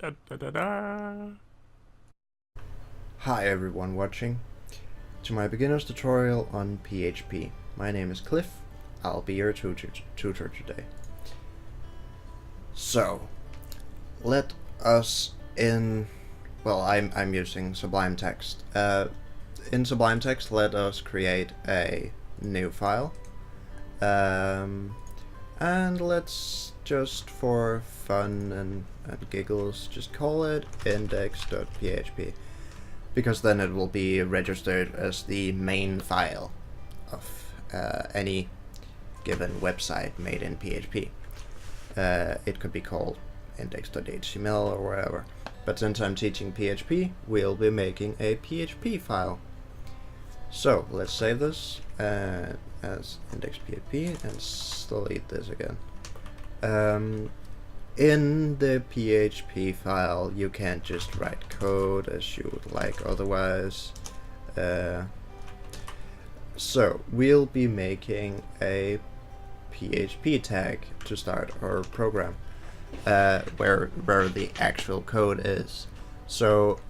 Da, da, da, da. Hi everyone watching to my beginner's tutorial on PHP. My name is Cliff. I'll be your tutor today. So, let us I'm using Sublime Text. In Sublime Text, let us create a new file. And let's just for fun and giggles just call it index.php, because then it will be registered as the main file of any given website made in PHP. It could be called index.html or wherever, but since I'm teaching PHP, we'll be making a PHP file. So let's save this as index.php and delete this again. In the PHP file, you can't just write code as you would like otherwise. So we'll be making a PHP tag to start our program, where the actual code is. So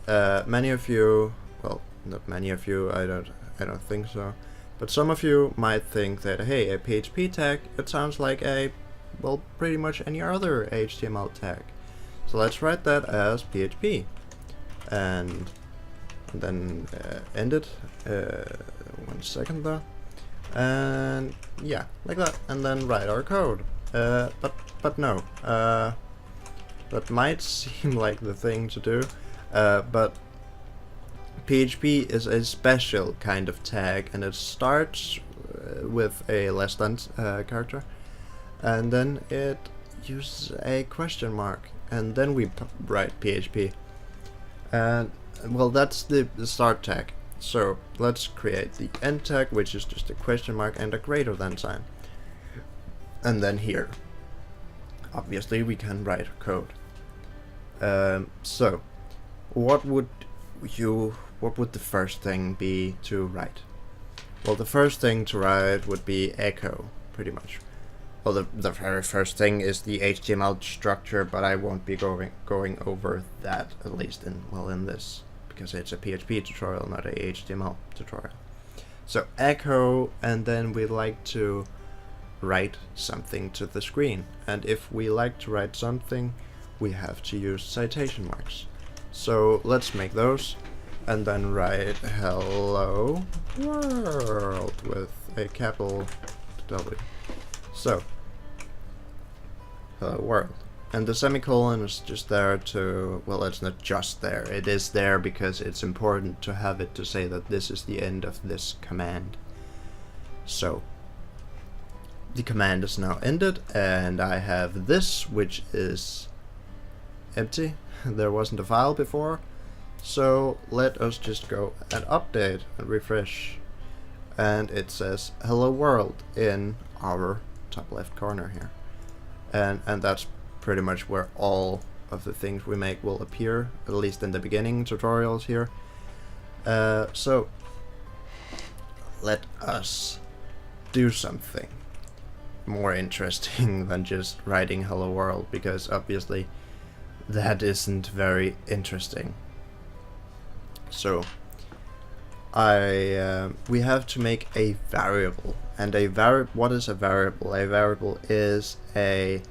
many of you, well, not many of you, I don't think so, but some of you might think that, hey, a PHP tag, it sounds like a, well, pretty much any other HTML tag. So let's write that as PHP and then end it. 1 second though, and yeah, like that, and then write our code. But no, that might seem like the thing to do, but PHP is a special kind of tag, and it starts with a less than character, and then it uses a question mark, and then we write PHP. And well, that's the start tag. So let's create the end tag, which is just a question mark and a greater than sign. And then here, obviously, we can write code. So what would the first thing be to write? Well, the first thing to write would be echo, pretty much. Well, the very first thing is the HTML structure, but I won't be going over that, at least in this, because it's a PHP tutorial, not a HTML tutorial. So echo, and then we like to write something to the screen. And if we like to write something, we have to use citation marks. So let's make those, and then write hello world with a capital W. So, hello world. And the semicolon is just there to, well, it's not just there, it is there because it's important to have it to say that this is the end of this command. So, the command is now ended, and I have this, which is empty. There wasn't a file before. So let us just go and update and refresh, and it says hello world in our top left corner here, and that's pretty much where all of the things we make will appear, at least in the beginning tutorials here. So let us do something more interesting than just writing hello world, because obviously that isn't very interesting. So we have to make a variable, and what is a variable? A variable is a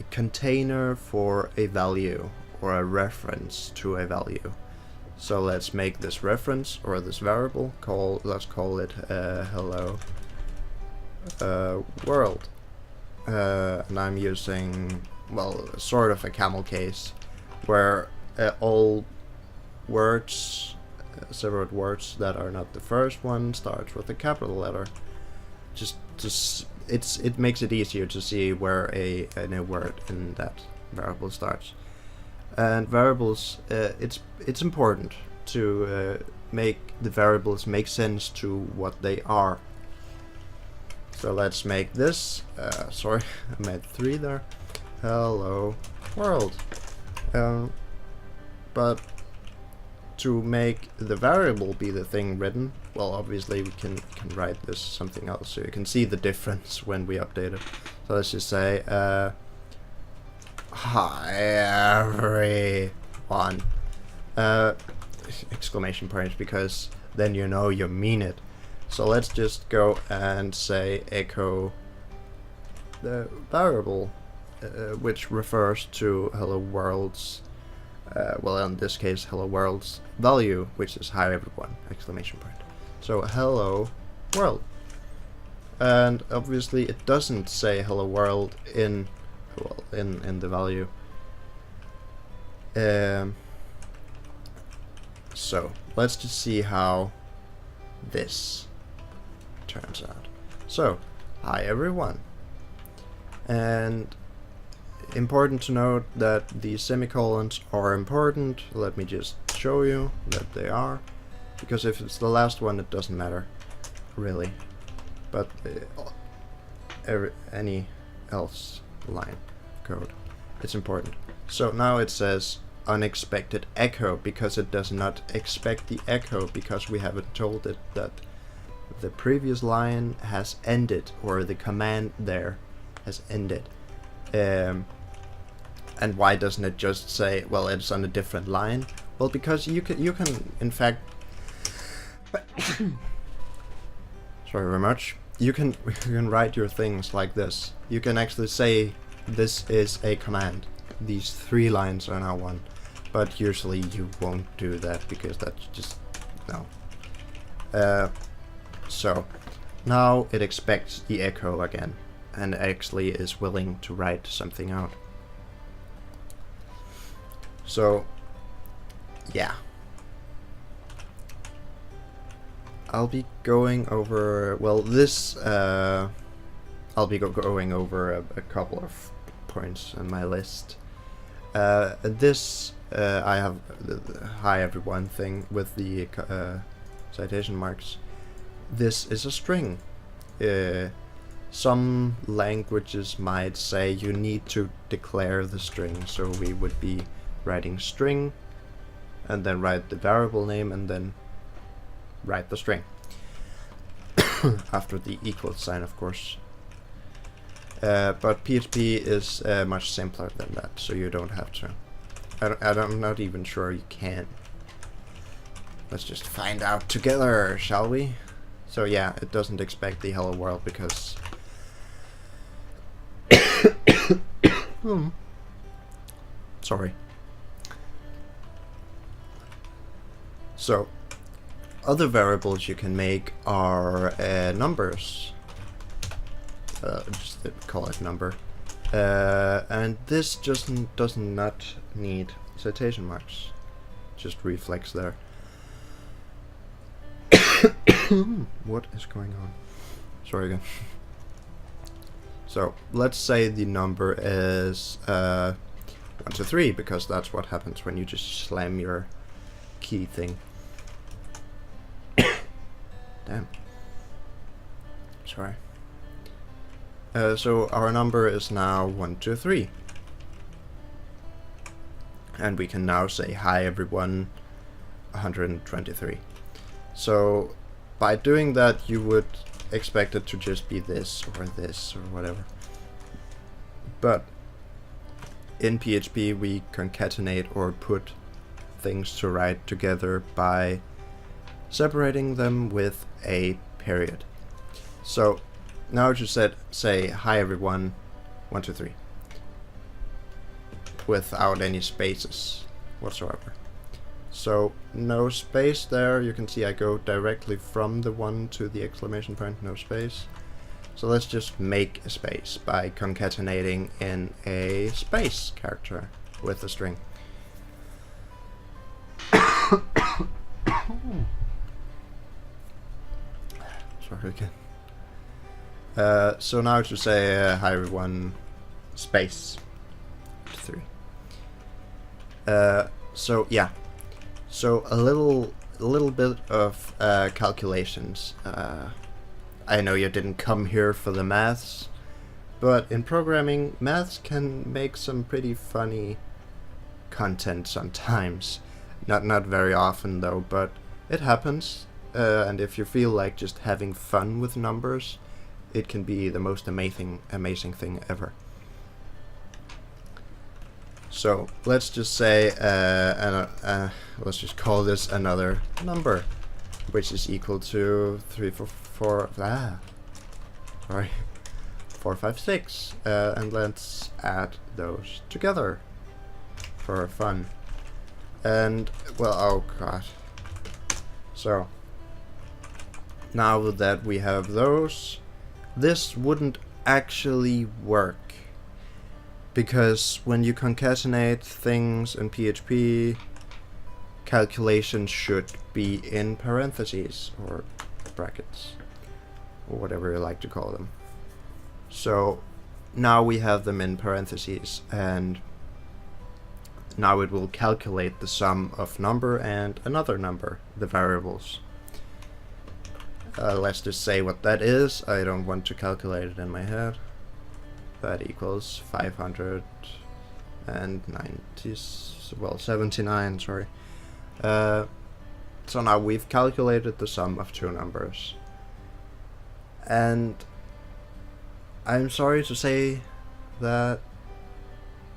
container for a value, or a reference to a value. So let's make this reference, or this variable, let's call it hello world, and I'm using, well, sort of a camel case, where all words, several words that are not the first one, starts with a capital letter. It makes it easier to see where a new word in that variable starts. And variables, it's important to make the variables make sense to what they are. So let's make this. Sorry, I made 3 there. Hello world. But to make the variable be the thing written, well, obviously we can write this something else, so you can see the difference when we update it. So let's just say Hi everyone. Exclamation point, because then you know you mean it. So let's just go and say echo the variable, which refers to hello world's, well, in this case, hello world's value, which is hi everyone, exclamation point. So hello world. And obviously it doesn't say hello world in, well, in the value. So let's just see how this turns out. So, hi everyone. And important to note that the semicolons are important. Let me just show you that they are, because if it's the last one, it doesn't matter, really. But any else line code, it's important. So now it says unexpected echo, because it does not expect the echo, because we haven't told it that the previous line has ended, or the command there has ended. And why doesn't it just say, well, it's on a different line? Well, because you can in fact sorry very much. You can write your things like this. You can actually say this is a command. These 3 lines are now one. But usually you won't do that, because that's just no. So now it expects the echo again, and actually is willing to write something out. So yeah, I'll be going over, well, this I'll be going over a couple of points on my list. This I have the hi everyone thing with the citation marks. This is a string. Some languages might say you need to declare the string, so we would be writing string and then write the variable name and then write the string after the equal sign, of course. But PHP is much simpler than that, so you don't have to. I'm not even sure you can. Let's just find out together, shall we? So yeah, it doesn't expect the hello world because sorry. So other variables you can make are numbers. Just call it number. And this just does not need citation marks. Just reflex there. What is going on? Sorry again. So let's say the number is 1 to 3, because that's what happens when you just slam your key thing. Damn. Sorry. So our number is now 1 to 3. And we can now say hi everyone 123. So by doing that you would expect it to just be this or whatever. But in PHP we concatenate or put things to write together by separating them with a period. So now I just say hi everyone 1 to 3 without any spaces whatsoever. So no space there. You can see I go directly from the 1 to the exclamation point, no space. So let's just make a space by concatenating in a space character with a string. Sorry again. So now to say hi everyone space 3. So yeah. So a little bit of calculations. I know you didn't come here for the maths, but in programming, maths can make some pretty funny content sometimes. Not very often though, but it happens. And if you feel like just having fun with numbers, it can be the most amazing thing ever. So let's just say, let's just call this another number, which is equal to 4, 5, 6, and let's add those together for fun. And well, oh god. So now that we have those, this wouldn't actually work, because when you concatenate things in PHP, calculations should be in parentheses or brackets or whatever you like to call them. So now we have them in parentheses, and now it will calculate the sum of number and another number, the variables. Let's just say what that is. I don't want to calculate it in my head. That equals 79, sorry. So now we've calculated the sum of two numbers. And I'm sorry to say that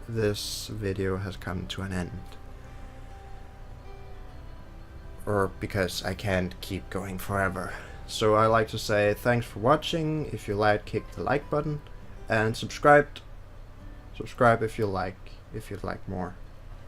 this video has come to an end. Or because I can't keep going forever. So I like to say thanks for watching. If you liked, click the like button, and subscribe if you'd like more.